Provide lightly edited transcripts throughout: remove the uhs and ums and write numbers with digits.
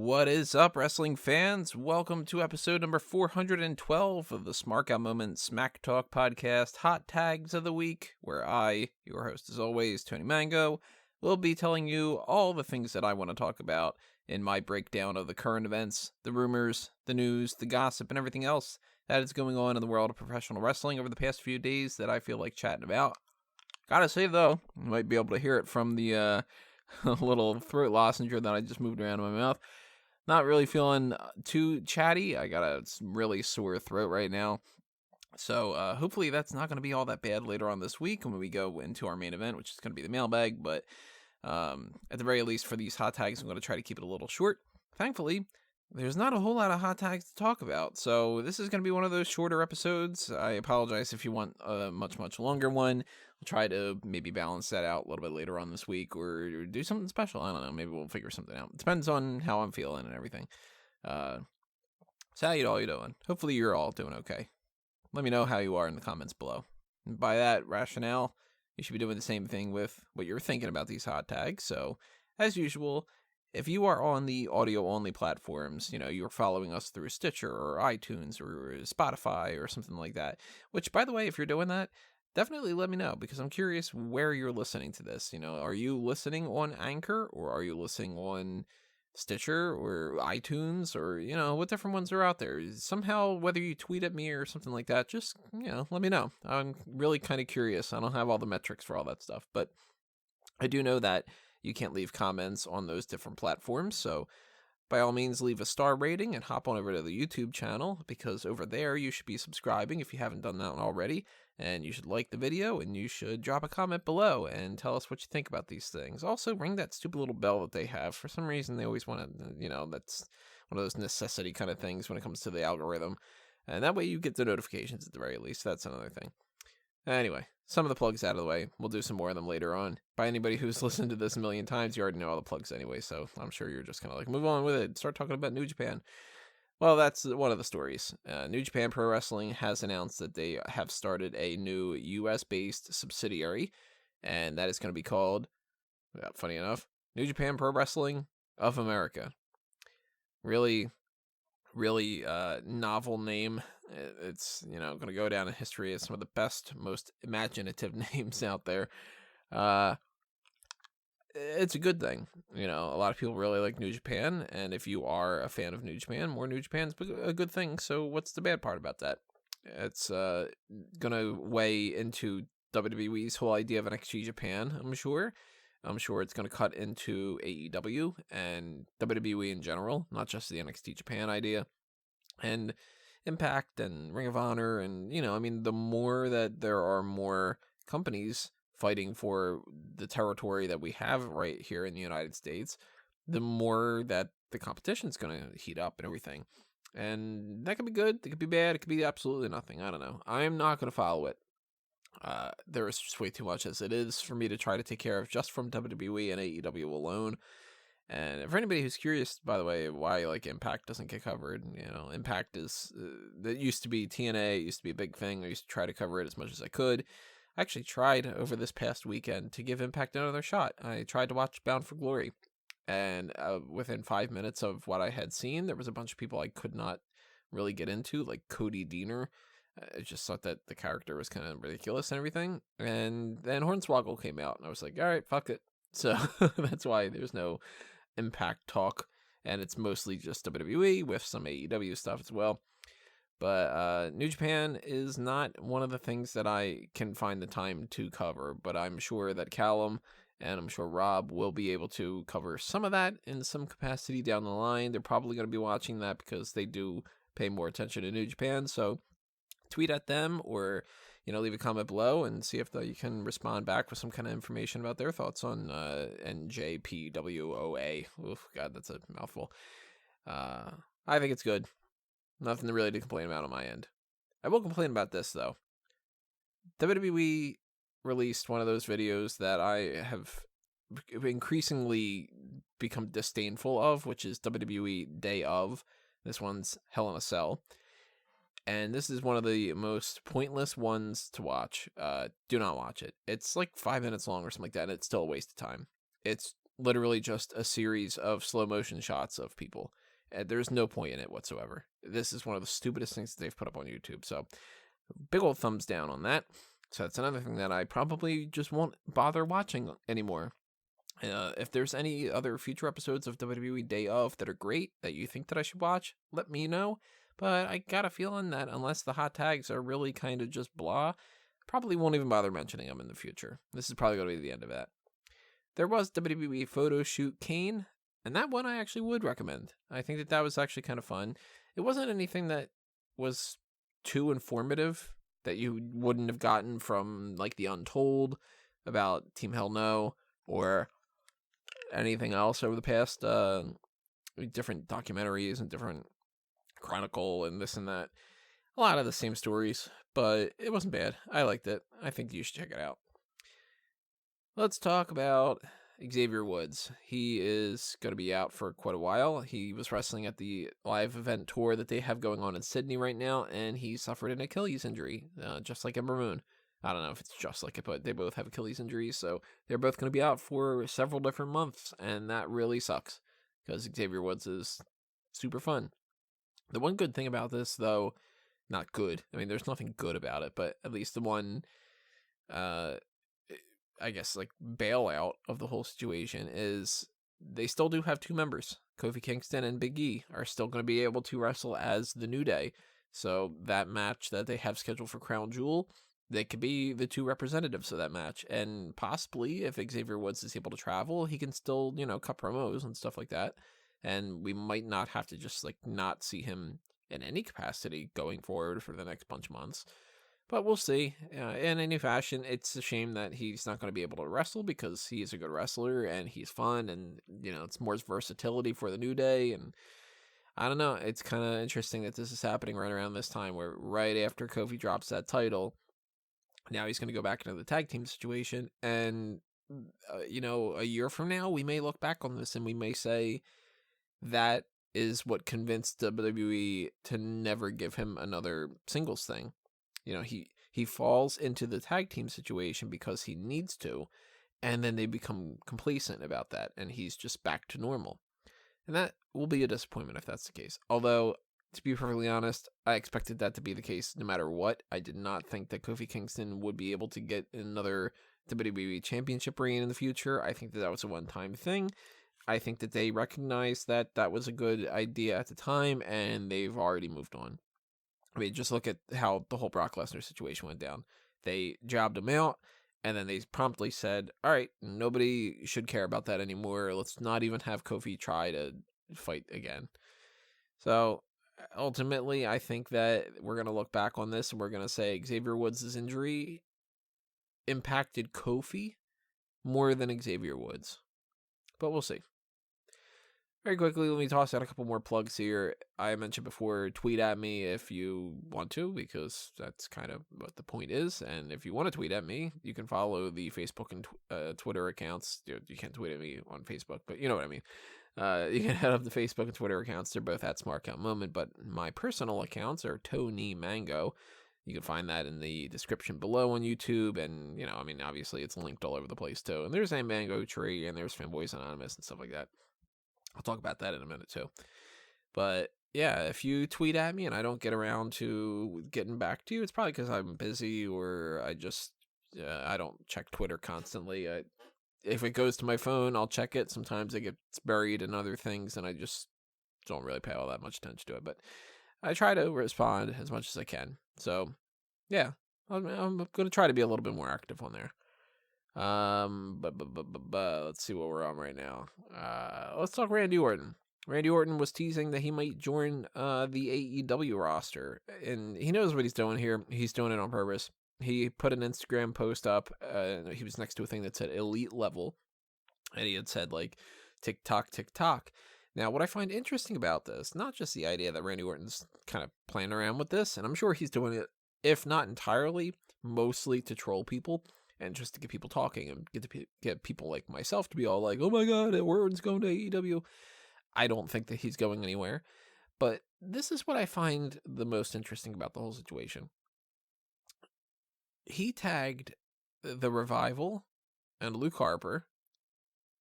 What is up, wrestling fans? Welcome to episode number 412 of the Smark Out Moment Smack Talk podcast, Hot Tags of the Week, where I, your host as always, Tony Mango, will be telling you all the things that I want to talk about in my breakdown of the current events, the rumors, the news, the gossip, and everything else that is going on in the world of professional wrestling over the past few days that I feel like chatting about. Gotta say, though, you might be able to hear it from the little throat lozenge that I just moved around in my mouth. Not really feeling too chatty. I got a really sore throat right now. So hopefully that's not going to be all that bad later on this week when we go into our main event, which is going to be the mailbag. But at the very least for these hot tags, I'm going to try to keep it a little short. Thankfully, there's not a whole lot of hot tags to talk about. So this is going to be one of those shorter episodes. I apologize if you want a much, much longer one. We'll try to maybe balance that out a little bit later on this week or do something special. I don't know. Maybe we'll figure something out. It depends on how I'm feeling and everything. So how you all doing? Hopefully you're all doing okay. Let me know how you are in the comments below. And by that rationale, you should be doing the same thing with what you're thinking about these hot tags. So as usual, if you are on the audio-only platforms, you're following us through Stitcher or iTunes or Spotify or something like that, which, by the way, if you're doing that, definitely let me know because I'm curious where you're listening to this. Are you listening on Anchor or are you listening on Stitcher or iTunes or, what different ones are out there? Somehow, whether you tweet at me or something like that, just, let me know. I'm really kind of curious. I don't have all the metrics for all that stuff, but I do know that you can't leave comments on those different platforms, so by all means leave a star rating and hop on over to the YouTube channel, because over there you should be subscribing if you haven't done that already, and you should like the video, and you should drop a comment below and tell us what you think about these things. Also, ring that stupid little bell that they have. For some reason, they always want to, that's one of those necessity kind of things when it comes to the algorithm, and that way you get the notifications at the very least. That's another thing. Anyway, some of the plugs out of the way. We'll do some more of them later on. By anybody who's listened to this a million times, you already know all the plugs anyway, so I'm sure you're just kind of like, move on with it. Start talking about New Japan. Well, that's one of the stories. New Japan Pro Wrestling has announced that they have started a new US-based subsidiary, and that is going to be called, funny enough, New Japan Pro Wrestling of America. Really novel name. It's, going to go down in history as some of the best, most imaginative names out there. It's a good thing. A lot of people really like New Japan, and if you are a fan of New Japan, more New Japan's a good thing. So what's the bad part about that? It's going to weigh into WWE's whole idea of NXT Japan, I'm sure. I'm sure it's going to cut into AEW and WWE in general, not just the NXT Japan idea. And Impact and Ring of Honor and, the more that there are more companies fighting for the territory that we have right here in the United States, the more that the competition is going to heat up and everything. And that could be good, it could be bad, it could be absolutely nothing. I don't know. I'm not going to follow it. There is just way too much as it is for me to try to take care of just from WWE and AEW alone. And for anybody who's curious, by the way, why Impact doesn't get covered, Impact is that used to be TNA, it used to be a big thing. I used to try to cover it as much as I could. I actually tried over this past weekend to give Impact another shot. I tried to watch Bound for Glory, and within 5 minutes of what I had seen, there was a bunch of people I could not really get into, like Cody Deaner. I just thought that the character was kind of ridiculous and everything. And then Hornswoggle came out, and I was like, all right, fuck it. So that's why there's no Impact talk, and it's mostly just WWE with some AEW stuff as well. But New Japan is not one of the things that I can find the time to cover, but I'm sure that Callum and I'm sure Rob will be able to cover some of that in some capacity down the line. They're probably going to be watching that because they do pay more attention to New Japan, so tweet at them or leave a comment below and see if you can respond back with some kind of information about their thoughts on NJPWOA. Oof, God, that's a mouthful. I think it's good. Nothing really to complain about on my end. I will complain about this, though. WWE released one of those videos that I have increasingly become disdainful of, which is WWE Day Of. This one's Hell in a Cell. And this is one of the most pointless ones to watch. Do not watch it. It's like 5 minutes long or something like that, and it's still a waste of time. It's literally just a series of slow motion shots of people. There's no point in it whatsoever. This is one of the stupidest things that they've put up on YouTube. So big old thumbs down on that. So that's another thing that I probably just won't bother watching anymore. If there's any other future episodes of WWE Day Of that are great that you think that I should watch, let me know. But I got a feeling that unless the hot tags are really kind of just blah, probably won't even bother mentioning them in the future. This is probably going to be the end of that. There was WWE Photo Shoot Kane, and that one I actually would recommend. I think that was actually kind of fun. It wasn't anything that was too informative that you wouldn't have gotten from like The Untold about Team Hell No or anything else over the past different documentaries and different Chronicle and this and that. A lot of the same stories, but it wasn't bad. I liked it. I think you should check it out. Let's talk about Xavier Woods. He is going to be out for quite a while. He was wrestling at the live event tour that they have going on in Sydney right now, and he suffered an Achilles injury, just like Ember Moon. I don't know if it's just like it, but they both have Achilles injuries, so they're both going to be out for several different months, and that really sucks, because Xavier Woods is super fun. The one good thing about this, though, not good, I mean, there's nothing good about it, but at least the one, I guess, like, bailout of the whole situation is they still do have two members. Kofi Kingston and Big E are still going to be able to wrestle as the New Day, so that match that they have scheduled for Crown Jewel, they could be the two representatives of that match, and possibly if Xavier Woods is able to travel, he can still, cut promos and stuff like that, and we might not have to just, like, not see him in any capacity going forward for the next bunch of months, but we'll see. In any fashion, it's a shame that he's not going to be able to wrestle because he is a good wrestler, and he's fun, and, it's more versatility for the New Day, and I don't know, it's kind of interesting that this is happening right around this time, where right after Kofi drops that title, now he's going to go back into the tag team situation, and, a year from now, we may look back on this and we may say that is what convinced WWE to never give him another singles thing. He falls into the tag team situation because he needs to, and then they become complacent about that, and he's just back to normal. And that will be a disappointment if that's the case. Although, to be perfectly honest, I expected that to be the case no matter what. I did not think that Kofi Kingston would be able to get another WWE Championship reign in the future. I think that was a one-time thing. I think that they recognized that that was a good idea at the time, and they've already moved on. I mean, just look at how the whole Brock Lesnar situation went down. They jobbed him out, and then they promptly said, all right, nobody should care about that anymore. Let's not even have Kofi try to fight again. So ultimately, I think that we're going to look back on this and we're going to say Xavier Woods' injury impacted Kofi more than Xavier Woods. But we'll see. Very quickly, let me toss out a couple more plugs here. I mentioned before, tweet at me if you want to, because that's kind of what the point is. And if you want to tweet at me, you can follow the Facebook and Twitter accounts. You can't tweet at me on Facebook, but you know what I mean. You can head up the Facebook and Twitter accounts. They're both at Smark Moment, but my personal accounts are Tony Mango. You can find that in the description below on YouTube, and, obviously it's linked all over the place, too. And there's a Mango Tree, and there's Fanboys Anonymous and stuff like that. I'll talk about that in a minute, too. But, yeah, if you tweet at me and I don't get around to getting back to you, it's probably because I'm busy or I don't check Twitter constantly. If it goes to my phone, I'll check it. Sometimes it gets buried in other things, and I just don't really pay all that much attention to it. But I try to respond as much as I can. So, yeah, I'm going to try to be a little bit more active on there. But let's see what we're on right now. Let's talk Randy Orton. Randy Orton was teasing that he might join the AEW roster, and he knows what he's doing here. He's doing it on purpose. He put an Instagram post up. He was next to a thing that said elite level, and he had said, like, TikTok, TikTok. Now, what I find interesting about this, not just the idea that Randy Orton's kind of playing around with this, and I'm sure he's doing it, if not entirely, mostly to troll people, and just to get people talking, and get people like myself to be all like, oh my god, Orton's going to AEW. I don't think that he's going anywhere, but this is what I find the most interesting about the whole situation. He tagged the Revival and Luke Harper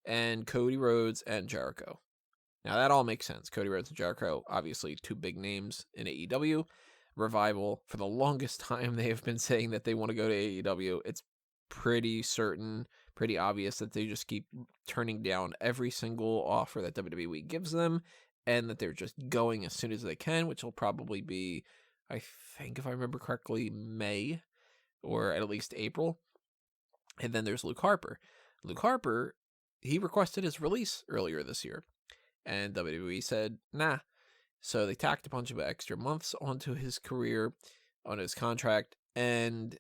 and Cody Rhodes and Jericho. Now, that all makes sense. Cody Rhodes and Jericho, obviously two big names in AEW. Revival, for the longest time, they have been saying that they want to go to AEW. It's pretty certain, pretty obvious that they just keep turning down every single offer that WWE gives them, and that they're just going as soon as they can, which will probably be, I think, if I remember correctly, May, or at least April. And then there's Luke Harper. Luke Harper, he requested his release earlier this year, and WWE said, nah. So they tacked a bunch of extra months onto his career, on his contract, and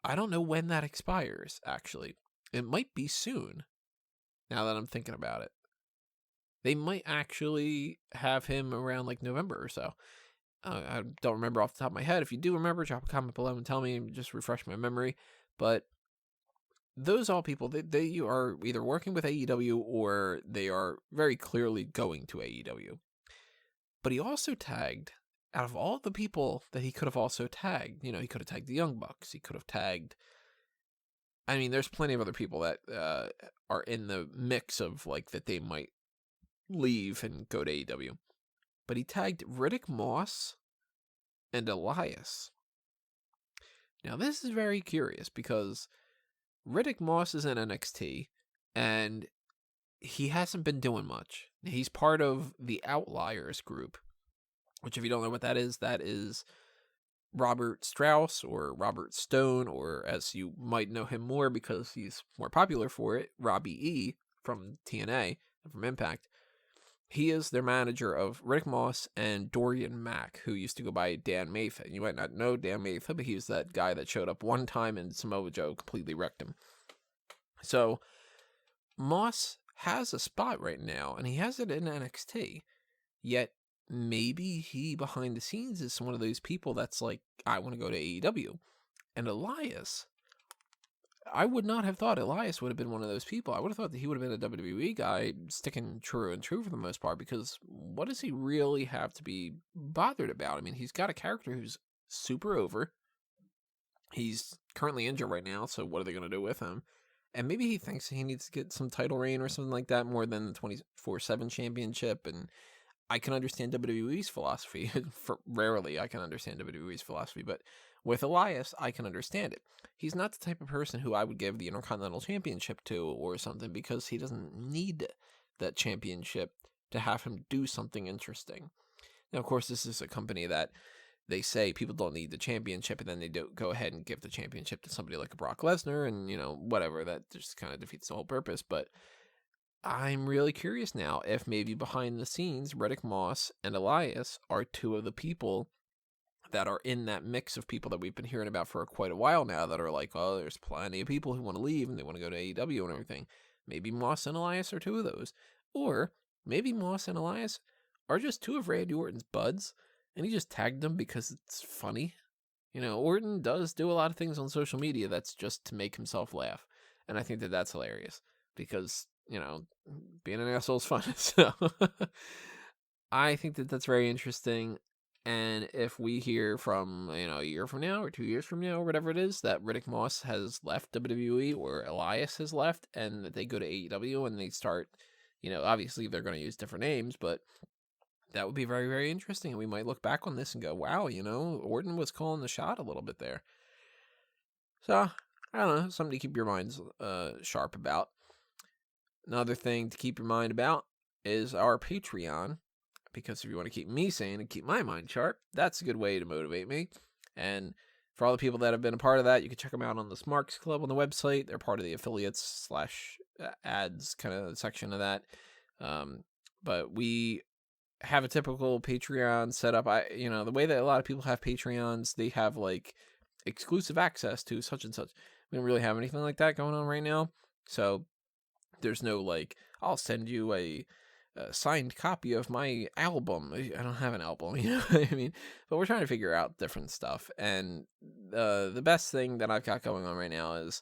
I don't know when that expires, actually. It might be soon, now that I'm thinking about it. They might actually have him around, like, November or so. I don't remember off the top of my head. If you do remember, drop a comment below and tell me, just refresh my memory. But those all people, they are either working with AEW or they are very clearly going to AEW. But he also tagged, out of all the people that he could have also tagged, he could have tagged the Young Bucks. He could have tagged, I mean, there's plenty of other people that are in the mix of, like, that they might leave and go to AEW. But he tagged Riddick Moss and Elias. Now, this is very curious because Riddick Moss is in NXT, and he hasn't been doing much. He's part of the Outliers group, which, if you don't know what that is Robert Strauss, or Robert Stone, or as you might know him more because he's more popular for it, Robbie E. from TNA and from Impact. He is their manager of Riddick Moss and Dorian Mack, who used to go by Dan Matha. You might not know Dan Matha, but he was that guy that showed up one time and Samoa Joe completely wrecked him. So Moss has a spot right now, and he has it in NXT. Yet maybe he, behind the scenes, is one of those people that's like, I want to go to AEW. And Elias, I would not have thought Elias would have been one of those people. I would have thought that he would have been a WWE guy, sticking true and true for the most part, because what does he really have to be bothered about? I mean, he's got a character who's super over. He's currently injured right now, so what are they going to do with him? And maybe he thinks he needs to get some title reign or something like that more than the 24/7 championship. And I can understand WWE's philosophy. Rarely I can understand WWE's philosophy, but with Elias, I can understand it. He's not the type of person who I would give the Intercontinental Championship to or something, because he doesn't need that championship to have him do something interesting. Now, of course, this is a company that they say people don't need the championship, and then they don't go ahead and give the championship to somebody like a Brock Lesnar, and, whatever. That just kind of defeats the whole purpose. But I'm really curious now if maybe behind the scenes, Riddick Moss and Elias are two of the people that are in that mix of people that we've been hearing about for quite a while now, that are like, oh, there's plenty of people who want to leave and they want to go to AEW and everything. Maybe Moss and Elias are two of those. Or maybe Moss and Elias are just two of Randy Orton's buds, and he just tagged them because it's funny. Orton does do a lot of things on social media that's just to make himself laugh. And I think that that's hilarious because, being an asshole is fun. So I think that that's very interesting. And if we hear from, a year from now or 2 years from now or whatever it is, that Riddick Moss has left WWE or Elias has left, and that they go to AEW and they start, obviously they're going to use different names, but that would be very, very interesting. And we might look back on this and go, wow, Orton was calling the shot a little bit there. So, I don't know, something to keep your minds sharp about. Another thing to keep your mind about is our Patreon, because if you want to keep me sane and keep my mind sharp, that's a good way to motivate me. And for all the people that have been a part of that, you can check them out on the Smarks Club on the website. They're part of the affiliates / ads kind of section of that. But we have a typical Patreon setup. The way that a lot of people have Patreons, they have like exclusive access to such and such. We don't really have anything like that going on right now. So there's no like, I'll send you a signed copy of my album. I don't have an album, you know what I mean? But we're trying to figure out different stuff. And the best thing that I've got going on right now is,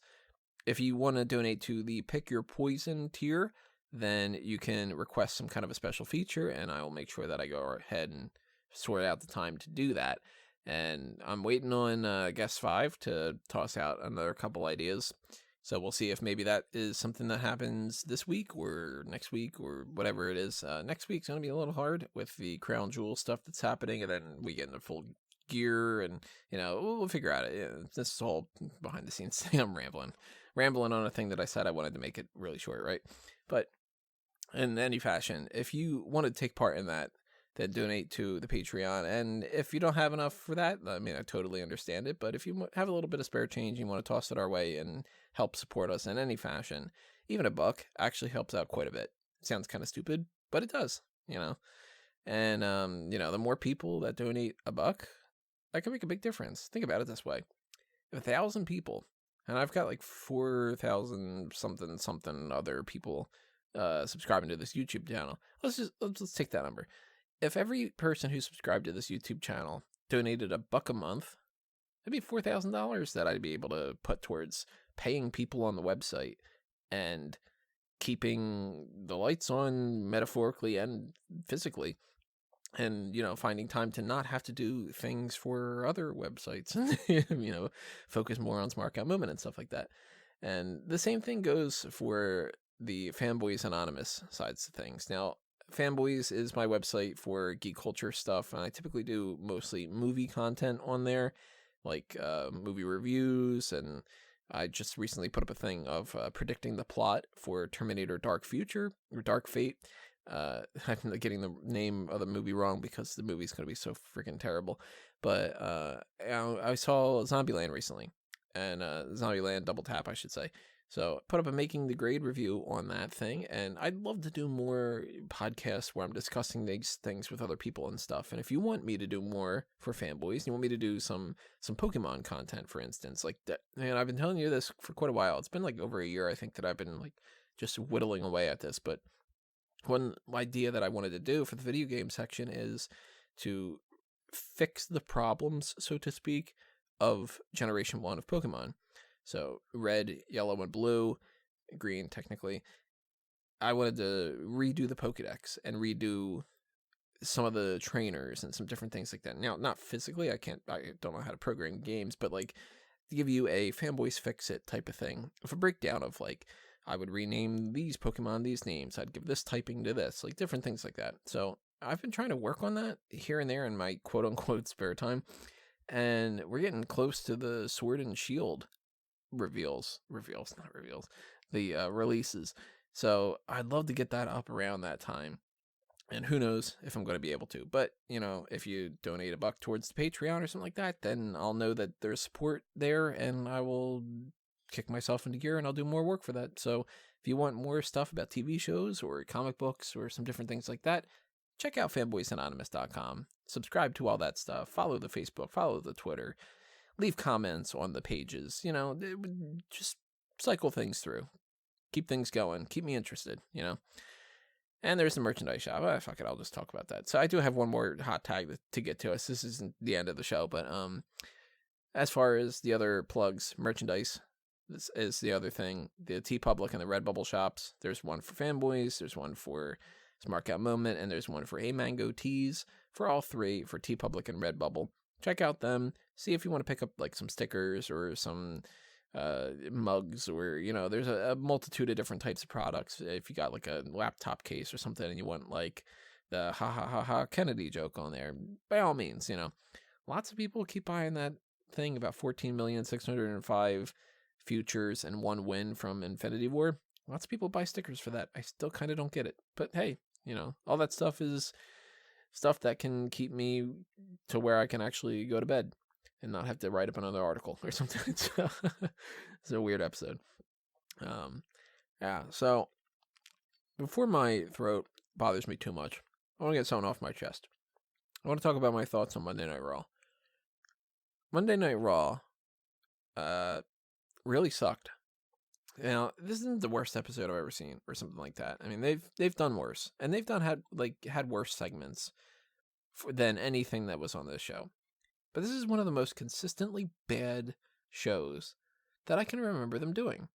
if you want to donate to the Pick Your Poison tier, then you can request some kind of a special feature, and I will make sure that I go ahead and sort out the time to do that. And I'm waiting on Guest 5 to toss out another couple ideas. So we'll see if maybe that is something that happens this week or next week or whatever it is. Next week's going to be a little hard with the crown jewel stuff that's happening, and then we get into full gear, and we'll figure out it. This is all behind the scenes thing. I'm rambling on a thing that I said I wanted to make it really short, right? But in any fashion, if you want to take part in that, then donate to the Patreon. And if you don't have enough for that, I mean, I totally understand it. But if you have a little bit of spare change, you want to toss it our way and help support us in any fashion, even $1 actually helps out quite a bit. It sounds kind of stupid, but it does, And, the more people that donate $1, that can make a big difference. Think about it this way. If 1,000 people, and I've got like 4,000 something other people subscribing to this YouTube channel. Let's take that number. If every person who subscribed to this YouTube channel donated $1 a month, that'd be $4,000 that I'd be able to put towards paying people on the website and keeping the lights on metaphorically and physically, and finding time to not have to do things for other websites and focus more on Smark Out Moment and stuff like that. And the same thing goes for the Fanboys Anonymous sides of things. Now, Fanboys is my website for geek culture stuff, and I typically do mostly movie content on there, like movie reviews, and I just recently put up a thing of predicting the plot for Terminator Dark Future, or Dark Fate. I'm getting the name of the movie wrong because the movie's going to be so freaking terrible. But I saw Zombieland recently, and Zombieland Double Tap, I should say. So put up a Making the Grade review on that thing, and I'd love to do more podcasts where I'm discussing these things with other people and stuff. And if you want me to do more for Fanboys, you want me to do some Pokemon content, for instance, like that. And I've been telling you this for quite a while. It's been like over a year, I think, that I've been like just whittling away at this. But one idea that I wanted to do for the video game section is to fix the problems, so to speak, of Generation 1 of Pokemon. So red, yellow, and blue, green technically. I wanted to redo the Pokedex and redo some of the trainers and some different things like that. Now, not physically, I don't know how to program games, but like to give you a Fanboys Fix It type of thing, of a breakdown of like, I would rename these Pokemon these names, I'd give this typing to this, like different things like that. So I've been trying to work on that here and there in my quote unquote spare time, and we're getting close to the Sword and Shield releases. So I'd love to get that up around that time, and who knows if I'm going to be able to. But if you donate $1 towards the Patreon or something like that, then I'll know that there's support there, and I will kick myself into gear, and I'll do more work for that. So if you want more stuff about TV shows or comic books or some different things like that, check out fanboysanonymous.com. Subscribe to all that stuff. Follow the Facebook, follow the Twitter. Leave comments on the pages, just cycle things through. Keep things going. Keep me interested, And there's the merchandise shop. Fuck it, I'll just talk about that. So I do have one more hot tag to get to us. This isn't the end of the show, but as far as the other plugs, merchandise, this is the other thing. The TeePublic and the Redbubble shops. There's one for Fanboys, there's one for Smark Out Moment, and there's one for A Mango Tees. For all three, for TeePublic and Redbubble. Check out them. See if you want to pick up like some stickers or some mugs, or there's a multitude of different types of products. If you got like a laptop case or something and you want like the ha ha ha ha Kennedy joke on there, by all means, lots of people keep buying that thing about 14,605 futures and 1 win from Infinity War. Lots of people buy stickers for that. I still kind of don't get it, but hey, all that stuff is stuff that can keep me to where I can actually go to bed and not have to write up another article or something. It's a weird episode. So before my throat bothers me too much, I want to get something off my chest. I want to talk about my thoughts on Monday Night Raw. Monday Night Raw really sucked. This isn't the worst episode I've ever seen, or something like that. I mean, they've done worse, and they've had worse segments than anything that was on this show. But this is one of the most consistently bad shows that I can remember them doing.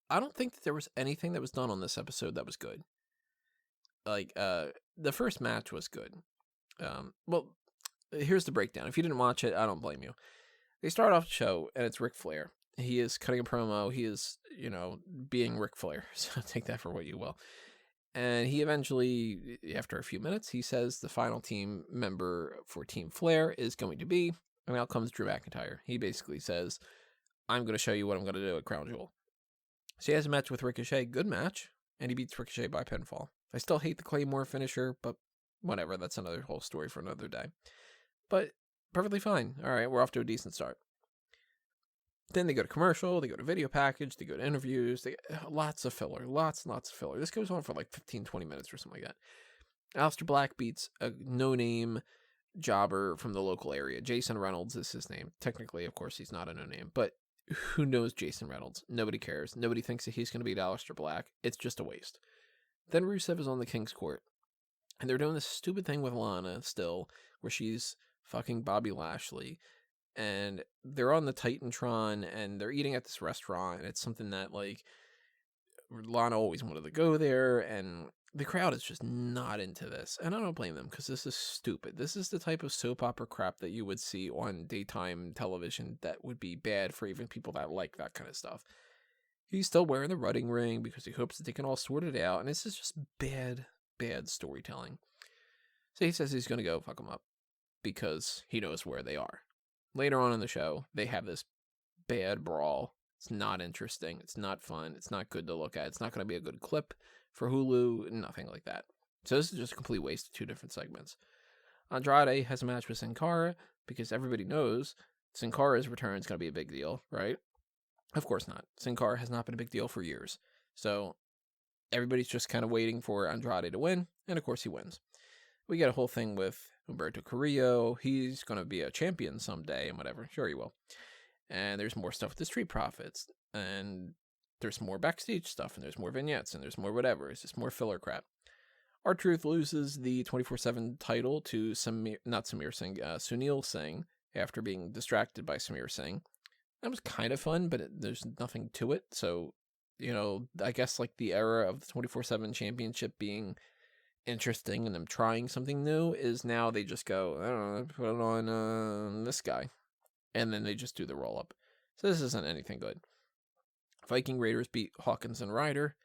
I don't think that there was anything that was done on this episode that was good. Like, the first match was good. Well, here's the breakdown. If you didn't watch it, I don't blame you. They start off the show, and it's Ric Flair. he is cutting a promo. He is, being Ric Flair. So take that for what you will. And he eventually, after a few minutes, he says the final team member for Team Flair is going to be, and out comes Drew McIntyre. He basically says, I'm going to show you what I'm going to do at Crown Jewel. So he has a match with Ricochet, good match, and he beats Ricochet by pinfall. I still hate the Claymore finisher, but whatever, that's another whole story for another day. But perfectly fine. All right, we're off to a decent start. Then they go to commercial, they go to video package, they go to interviews, they get lots of filler, lots and lots of filler. This goes on for like 15, 20 minutes or something like that. Aleister Black beats a no-name jobber from the local area. Jason Reynolds is his name. Technically, of course, he's not a no-name, but who knows Jason Reynolds? Nobody cares. Nobody thinks that he's going to beat Aleister Black. It's just a waste. Then Rusev is on the King's Court, and they're doing this stupid thing with Lana still, where she's fucking Bobby Lashley. And they're on the Titantron, and they're eating at this restaurant, and it's something that, like, Lana always wanted to go there, and the crowd is just not into this. And I don't blame them, because this is stupid. This is the type of soap opera crap that you would see on daytime television that would be bad for even people that like that kind of stuff. He's still wearing the rutting ring because he hopes that they can all sort it out, and this is just bad, bad storytelling. So he says he's going to go fuck them up, because he knows where they are. Later on in the show, they have this bad brawl. It's not interesting. It's not fun. It's not good to look at. It's not going to be a good clip for Hulu. Nothing like that. So this is just a complete waste of two different segments. Andrade has a match with Sin Cara because everybody knows Sin Cara's return is going to be a big deal, right? Of course not. Sin Cara has not been a big deal for years. So everybody's just kind of waiting for Andrade to win. And of course he wins. We get a whole thing with Humberto Carrillo. He's going to be a champion someday and whatever. Sure he will. And there's more stuff with the Street Profits. And there's more backstage stuff. And there's more vignettes. And there's more whatever. It's just more filler crap. R-Truth loses the 24/7 title to Sunil Singh after being distracted by Samir Singh. That was kind of fun, but there's nothing to it. So, I guess like the era of the 24/7 championship being interesting and them trying something new is now they just go, I don't know, put it on this guy. And then they just do the roll up. So this isn't anything good. Viking Raiders beat Hawkins and Ryder.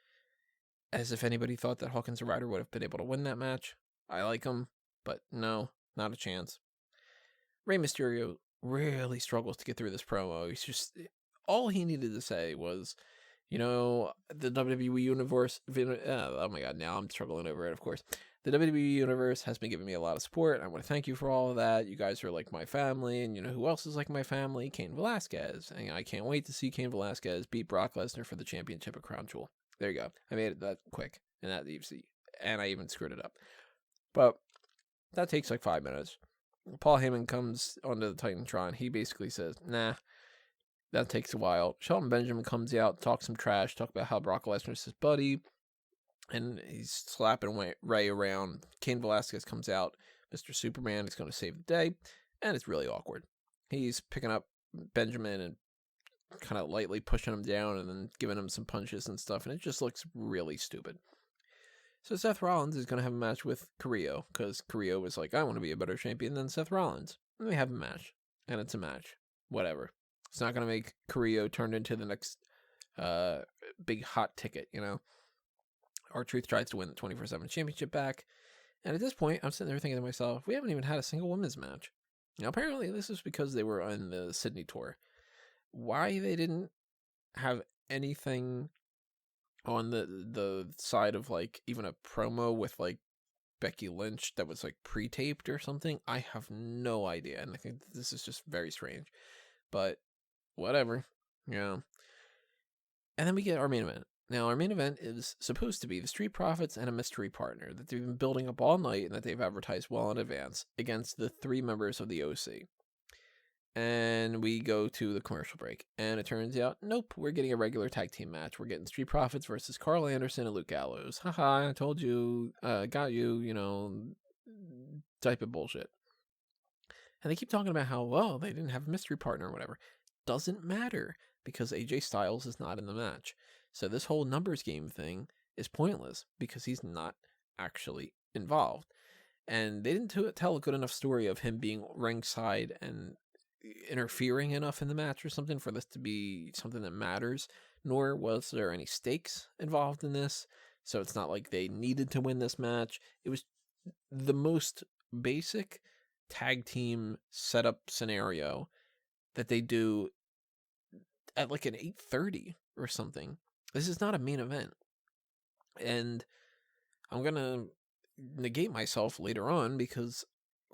As if anybody thought that Hawkins and Ryder would have been able to win that match. I like them, but no, not a chance. Rey Mysterio really struggles to get through this promo. He's just, all he needed to say was, the WWE Universe, oh my god, now I'm struggling over it, of course. The WWE Universe has been giving me a lot of support. I want to thank you for all of that. You guys are like my family, and you know who else is like my family? Cain Velasquez. And I can't wait to see Cain Velasquez beat Brock Lesnar for the championship at Crown Jewel. There you go. I made it that quick, and that easy, and I even screwed it up. But that takes like 5 minutes. Paul Heyman comes onto the Titantron. He basically says, nah, that takes a while. Shelton Benjamin comes out, talks some trash, talk about how Brock Lesnar's his buddy, and he's slapping Ray around. Cain Velasquez comes out. Mr. Superman is going to save the day, and it's really awkward. He's picking up Benjamin and kind of lightly pushing him down and then giving him some punches and stuff, and it just looks really stupid. So Seth Rollins is going to have a match with Carrillo, because Carrillo was like, I want to be a better champion than Seth Rollins. And they have a match, and it's a match. Whatever. It's not going to make Carrillo turn into the next big hot ticket, R-Truth tries to win the 24/7 championship back, and at this point, I'm sitting there thinking to myself, we haven't even had a single women's match. Now, apparently, this is because they were on the Sydney tour. Why they didn't have anything on the side of, like, even a promo with, like, Becky Lynch that was, like, pre-taped or something, I have no idea, and I think this is just very strange. But whatever, And then we get our main event. Now, our main event is supposed to be the Street Profits and a mystery partner that they've been building up all night and that they've advertised well in advance against the 3 members of the OC. And we go to the commercial break. And it turns out, nope, we're getting a regular tag team match. We're getting Street Profits versus Carl Anderson and Luke Gallows. Haha, I told you, got you, type of bullshit. And they keep talking about how, well, they didn't have a mystery partner or whatever. Doesn't matter, because AJ Styles is not in the match. So this whole numbers game thing is pointless, because he's not actually involved. And they didn't tell a good enough story of him being ringside and interfering enough in the match or something for this to be something that matters, nor was there any stakes involved in this. So it's not like they needed to win this match. It was the most basic tag team setup scenario that they do at like an 8:30 or something. This is not a main event. And I'm going to negate myself later on because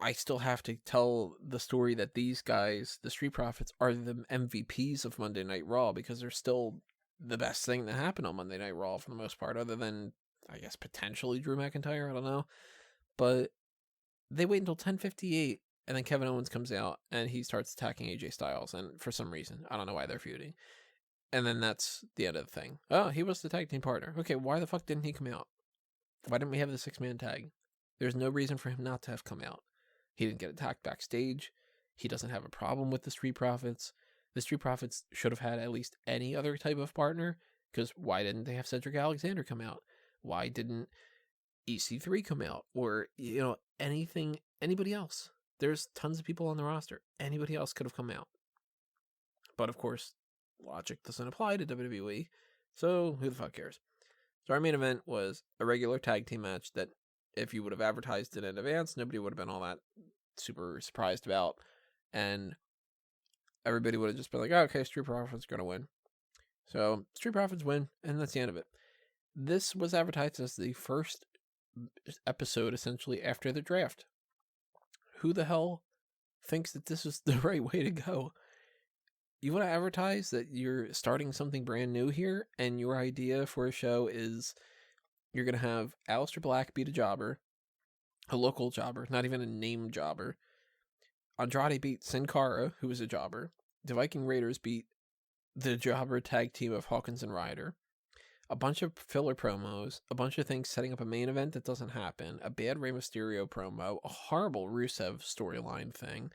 I still have to tell the story that these guys, the Street Profits, are the MVPs of Monday Night Raw because they're still the best thing that happened on Monday Night Raw for the most part, other than, I guess, potentially Drew McIntyre. I don't know. But they wait until 10:58, and then Kevin Owens comes out, and he starts attacking AJ Styles. And for some reason, I don't know why they're feuding. And then that's the end of the thing. Oh, he was the tag team partner. Okay, why the fuck didn't he come out? Why didn't we have the 6-man tag? There's no reason for him not to have come out. He didn't get attacked backstage. He doesn't have a problem with the Street Profits. The Street Profits should have had at least any other type of partner, because why didn't they have Cedric Alexander come out? Why didn't EC3 come out? Or, anybody else? There's tons of people on the roster. Anybody else could have come out. But of course, logic doesn't apply to WWE, so who the fuck cares? So our main event was a regular tag team match that if you would have advertised it in advance, nobody would have been all that super surprised about. And everybody would have just been like, oh, okay, Street Profits are going to win. So Street Profits win, and that's the end of it. This was advertised as the first episode, essentially, after the draft. Who the hell thinks that this is the right way to go? You want to advertise that you're starting something brand new here, and your idea for a show is you're going to have Aleister Black beat a jobber, a local jobber, not even a named jobber. Andrade beat Sin Cara, who was a jobber. The Viking Raiders beat the jobber tag team of Hawkins and Ryder. A bunch of filler promos, a bunch of things setting up a main event that doesn't happen, a bad Rey Mysterio promo, a horrible Rusev storyline thing,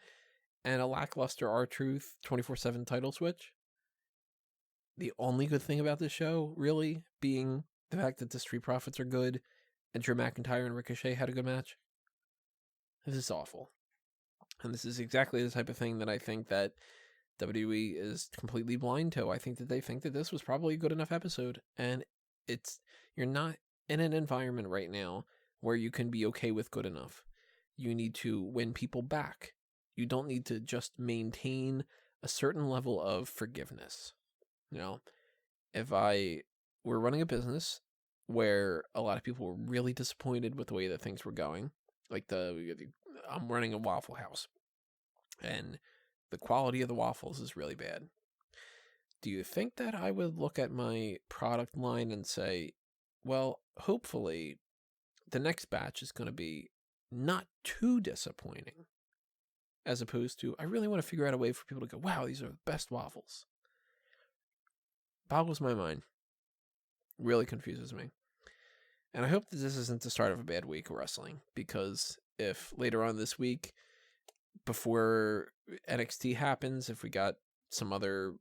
and a lackluster R-Truth 24/7 title switch. The only good thing about this show, really, being the fact that the Street Profits are good and Drew McIntyre and Ricochet had a good match. This is awful. And this is exactly the type of thing that I think that WWE is completely blind to. I think that they think that this was probably a good enough episode. And you're not in an environment right now where you can be okay with good enough. You need to win people back. You don't need to just maintain a certain level of forgiveness. If I were running a business where a lot of people were really disappointed with the way that things were going, like I'm running a Waffle House, and the quality of the waffles is really bad. Do you think that I would look at my product line and say, well, hopefully the next batch is going to be not too disappointing, as opposed to, I really want to figure out a way for people to go, wow, these are the best waffles? Boggles my mind. Really confuses me. And I hope that this isn't the start of a bad week of wrestling, because if later on this week, before NXT happens, if we got some other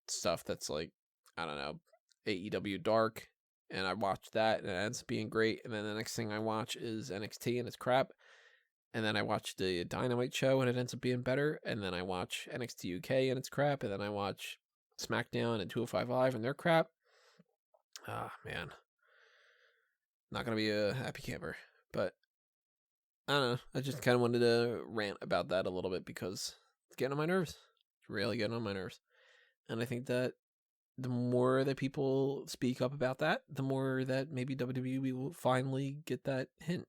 stuff that's like, I don't know, AEW Dark, and I watch that and it ends up being great, and then the next thing I watch is NXT and it's crap, and then I watch the Dynamite show and it ends up being better, and then I watch NXT UK and it's crap, and then I watch SmackDown and 205 Live and they're crap. Man. Not going to be a happy camper. But, I don't know. I just kind of wanted to rant about that a little bit because it's getting on my nerves. It's really getting on my nerves. And I think that the more that people speak up about that, the more that maybe WWE will finally get that hint.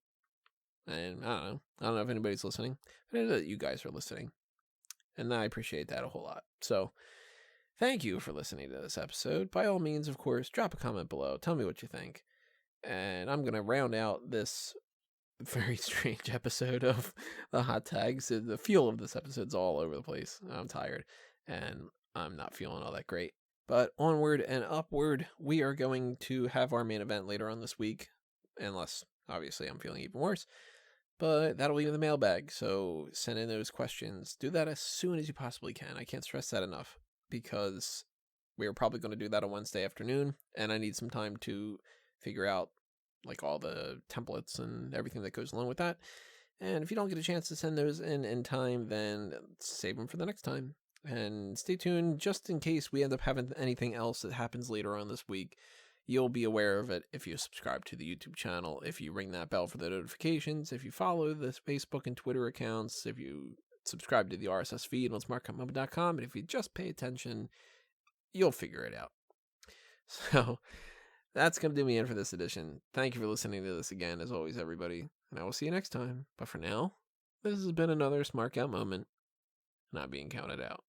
And I don't know. I don't know if anybody's listening. But I know that you guys are listening. And I appreciate that a whole lot. So, thank you for listening to this episode. By all means, of course, drop a comment below. Tell me what you think. And I'm going to round out this very strange episode of the hot tags. The feel of this episode's all over the place. I'm tired and I'm not feeling all that great. But onward and upward, we are going to have our main event later on this week. Unless, obviously, I'm feeling even worse. But that'll be in the mailbag. So send in those questions. Do that as soon as you possibly can. I can't stress that enough. Because we are probably going to do that on Wednesday afternoon. And I need some time to figure out like all the templates and everything that goes along with that. And if you don't get a chance to send those in time, then save them for the next time. And stay tuned just in case we end up having anything else that happens later on this week. You'll be aware of it if you subscribe to the YouTube channel, if you ring that bell for the notifications, if you follow the Facebook and Twitter accounts, if you subscribe to the RSS feed on smark.moment.com, and if you just pay attention, you'll figure it out. So that's going to do me in for this edition. Thank you for listening to this again, as always, everybody. And I will see you next time. But for now, this has been another Smark Out moment, not being counted out.